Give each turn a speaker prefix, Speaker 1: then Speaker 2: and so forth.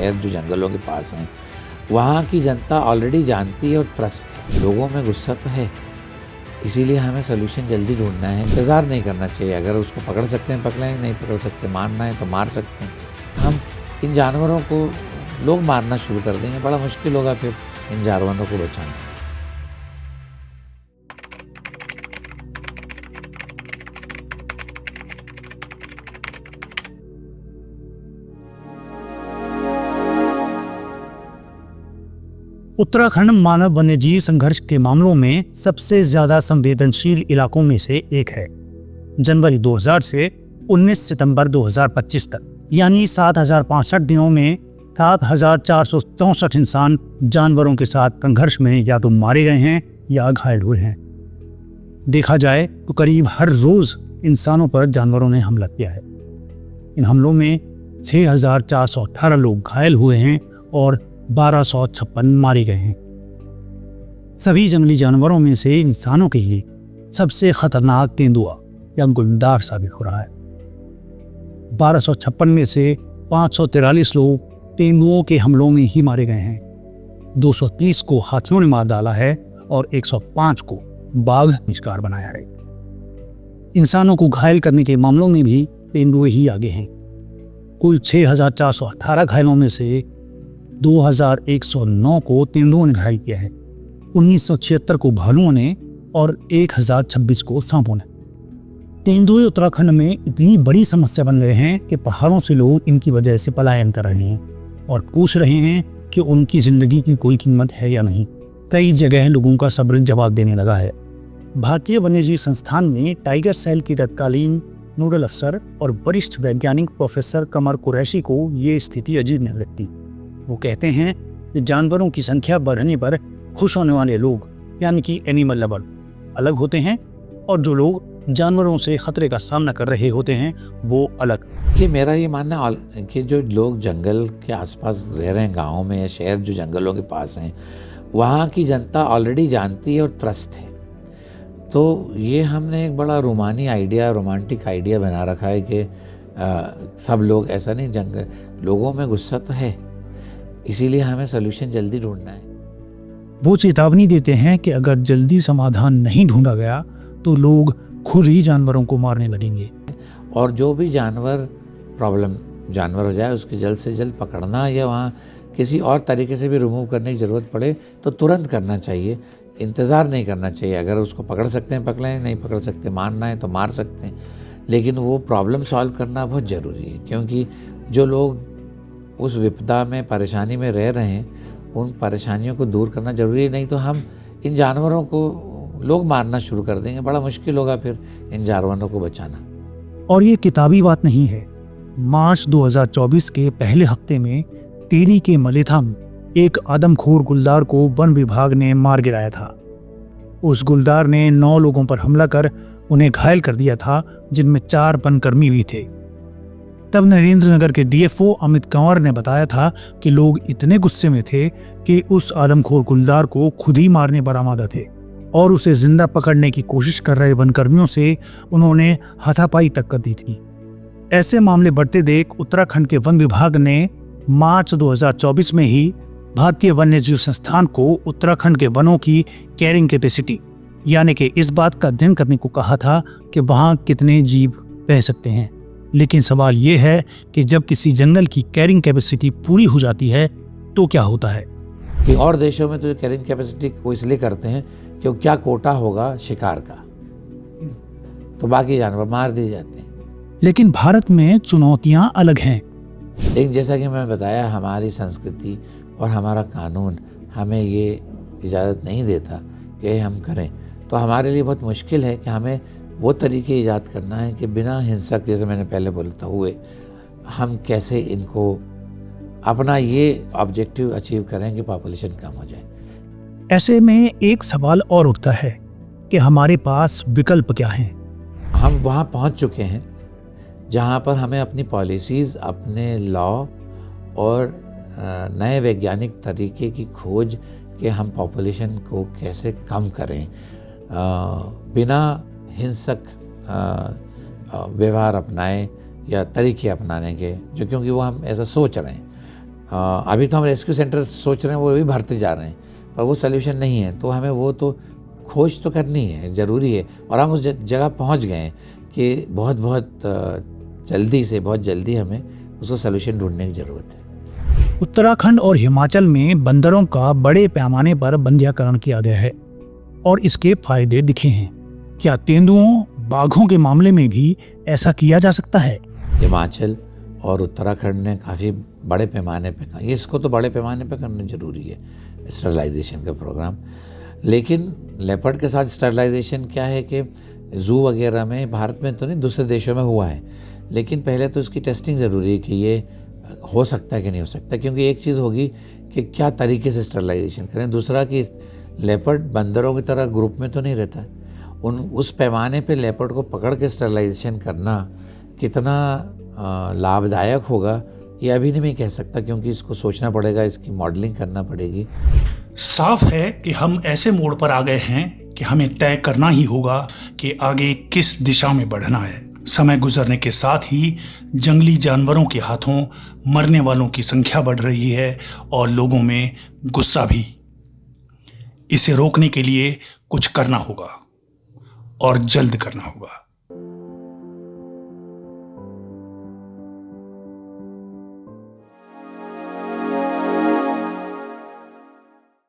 Speaker 1: शहर जो जंगलों के पास हैं, वहाँ की जनता ऑलरेडी जानती है और त्रस्त है। लोगों में गुस्सा तो है, इसीलिए हमें सोल्यूशन जल्दी ढूंढना है। इंतज़ार नहीं करना चाहिए। अगर उसको पकड़ सकते हैं पकड़ें, नहीं पकड़ सकते मारना है तो मार सकते हैं। हम इन जानवरों को लोग मारना शुरू कर देंगे, बड़ा मुश्किल होगा फिर इन जानवरों को बचाना।
Speaker 2: उत्तराखंड मानव वन्यजीव संघर्ष के मामलों में सबसे ज्यादा संवेदनशील इलाकों में से एक है। जनवरी 2000 से 19 सितंबर 2025 तक यानी 7065 दिनों में 7464 इंसान जानवरों के साथ संघर्ष में या तो मारे गए हैं या घायल हुए हैं। देखा जाए तो करीब हर रोज इंसानों पर जानवरों ने हमला किया है। इन हमलों में 6418 लोग घायल हुए हैं और 1256 मारे गए हैं। सभी जंगली जानवरों में से इंसानों के लिए सबसे खतरनाक तेंदुआ या गुलदार साबित हो रहा है। 1256 में से 543 लोग तेंदुओं के हमलों में ही मारे गए हैं। 230 को हाथियों ने मार डाला है और 105 को बाघ ने शिकार बनाया है। इंसानों को घायल करने के मामलों में भी तेंदुए ही आगे हैं। कुल 6418 घायलों में से 2109 को तेंदुओं ने घायल किया है, 1976 को भालुओं ने और 1026 को सांपों ने। तेंदुए उत्तराखंड में इतनी बड़ी समस्या बन गए हैं कि पहाड़ों से लोग इनकी वजह से पलायन कर रहे हैं और पूछ रहे हैं कि उनकी जिंदगी की कोई कीमत है या नहीं। कई जगह लोगों का सब्र जवाब देने लगा है। भारतीय वन्यजीव संस्थान में टाइगर सेल की तत्कालीन नोडल अफसर और वरिष्ठ वैज्ञानिक प्रोफेसर कमर कुरैशी को ये स्थिति अजीब नहीं लगती। वो कहते हैं कि जानवरों की संख्या बढ़ने पर खुश होने वाले लोग यानी कि एनिमल लवर अलग होते हैं और जो लोग जानवरों से खतरे का सामना कर रहे होते हैं वो अलग।
Speaker 1: कि मेरा ये मानना है कि जो लोग जंगल के आसपास रह रहे हैं, गाँव में या शहर जो जंगलों के पास हैं, वहाँ की जनता ऑलरेडी जानती है और त्रस्त है। तो ये हमने एक बड़ा रोमांटिक आइडिया बना रखा है कि सब लोग ऐसा नहीं, जंगल लोगों में गुस्सा तो है, इसीलिए हमें सोल्यूशन जल्दी ढूंढना है।
Speaker 2: वो चेतावनी देते हैं कि अगर जल्दी समाधान नहीं ढूंढा गया तो लोग खुद ही जानवरों को मारने लगेंगे
Speaker 1: और जो भी प्रॉब्लम जानवर हो जाए उसके जल्द से जल्द पकड़ना या वहाँ किसी और तरीके से भी रिमूव करने की ज़रूरत पड़े तो तुरंत करना चाहिए। इंतज़ार नहीं करना चाहिए। अगर उसको पकड़ सकते हैं पकड़ें, नहीं पकड़ सकते मारना है तो मार सकते हैं, लेकिन वो प्रॉब्लम सॉल्व करना बहुत ज़रूरी है। क्योंकि जो लोग उस विपदा में परेशानी में रह रहे हैं उन परेशानियों को दूर करना ज़रूरी है, नहीं तो हम इन जानवरों को लोग मारना शुरू कर देंगे, बड़ा मुश्किल होगा फिर इन जानवरों को बचाना।
Speaker 2: और ये किताबी बात नहीं है। मार्च 2024 के पहले हफ्ते में टिहरी के मलेथा में एक आदमखोर गुलदार को वन विभाग ने मार गिराया था। उस गुलदार ने 9 लोगों पर हमला कर उन्हें घायल कर दिया था, जिनमें 4 वनकर्मी भी थे। तब नरेंद्रनगर के डीएफओ अमित कंवर ने बताया था कि लोग इतने गुस्से में थे कि उस आदमखोर गुलदार को खुद ही मारने पर आमादा थे और उसे जिंदा पकड़ने की कोशिश कर रहे वनकर्मियों से उन्होंने हाथापाई तक कर दी थी। ऐसे मामले बढ़ते देख उत्तराखंड के वन विभाग ने मार्च 2024 में ही भारतीय वन्यजीव संस्थान को उत्तराखंड के वनों की कैरिंग कैपेसिटी यानी कि इस बात का अध्ययन करने को कहा था कि वहां कितने जीव रह सकते हैं। लेकिन सवाल ये है कि जब किसी जंगल की कैरिंग कैपेसिटी पूरी हो जाती है तो क्या होता है।
Speaker 1: कि और देशों में तो कैरिंग कैपेसिटी वो इसलिए करते हैं कि क्या कोटा होगा शिकार का, तो बाकी जानवर मार दिए जाते हैं।
Speaker 2: लेकिन भारत में चुनौतियां अलग हैं।
Speaker 1: लेकिन जैसा कि मैंने बताया, हमारी संस्कृति और हमारा कानून हमें ये इजाज़त नहीं देता कि हम करें। तो हमारे लिए बहुत मुश्किल है कि हमें वो तरीके ईजाद करना है कि बिना हिंसक, जैसे मैंने पहले बोलता हुए, हम कैसे इनको अपना ये ऑब्जेक्टिव अचीव करें कि पॉपुलेशन कम हो जाए।
Speaker 2: ऐसे में एक सवाल और उठता है कि हमारे पास विकल्प क्या हैं।
Speaker 1: हम वहाँ पहुँच चुके हैं जहाँ पर हमें अपनी पॉलिसीज़, अपने लॉ और नए वैज्ञानिक तरीके की खोज कि हम पॉपुलेशन को कैसे कम करें बिना हिंसक व्यवहार अपनाएं या तरीके अपनाने के, जो क्योंकि वो हम ऐसा सोच रहे हैं। अभी तो हम रेस्क्यू सेंटर सोच रहे हैं, वो भी भरते जा रहे हैं, पर वो सोल्यूशन नहीं है। तो हमें वो तो खोज तो करनी है, ज़रूरी है। और हम उस जगह पहुंच गए हैं कि बहुत जल्दी हमें उसका सोल्यूशन ढूंढने की ज़रूरत है।
Speaker 2: उत्तराखंड और हिमाचल में बंदरों का बड़े पैमाने पर बंध्याकरण किया गया है और इसके फायदे दिखे हैं। क्या तेंदुओं, बाघों के मामले में भी ऐसा किया जा सकता है?
Speaker 1: हिमाचल और उत्तराखंड ने काफ़ी बड़े पैमाने पे कहा, ये इसको तो बड़े पैमाने पे करना ज़रूरी है, स्टरलाइजेशन का प्रोग्राम। लेकिन लेपर्ड के साथ स्टरलाइजेशन क्या है कि ज़ू वगैरह में, भारत में तो नहीं, दूसरे देशों में हुआ है, लेकिन पहले तो उसकी टेस्टिंग ज़रूरी है कि ये हो सकता है कि नहीं हो सकता। क्योंकि एक चीज़ होगी कि क्या तरीके से स्टरलाइजेशन करें, दूसरा कि लेपर्ड बंदरों की तरह ग्रुप में तो नहीं रहता है। उस पैमाने पे लेपर्ड को पकड़ के स्टरलाइजेशन करना कितना लाभदायक होगा, ये अभी नहीं मैं कह सकता, क्योंकि इसको सोचना पड़ेगा, इसकी मॉडलिंग करना पड़ेगी।
Speaker 3: साफ है कि हम ऐसे मोड़ पर आ गए हैं कि हमें तय करना ही होगा कि आगे किस दिशा में बढ़ना है। समय गुजरने के साथ ही जंगली जानवरों के हाथों मरने वालों की संख्या बढ़ रही है और लोगों में गुस्सा भी। इसे रोकने के लिए कुछ करना होगा और जल्द करना होगा।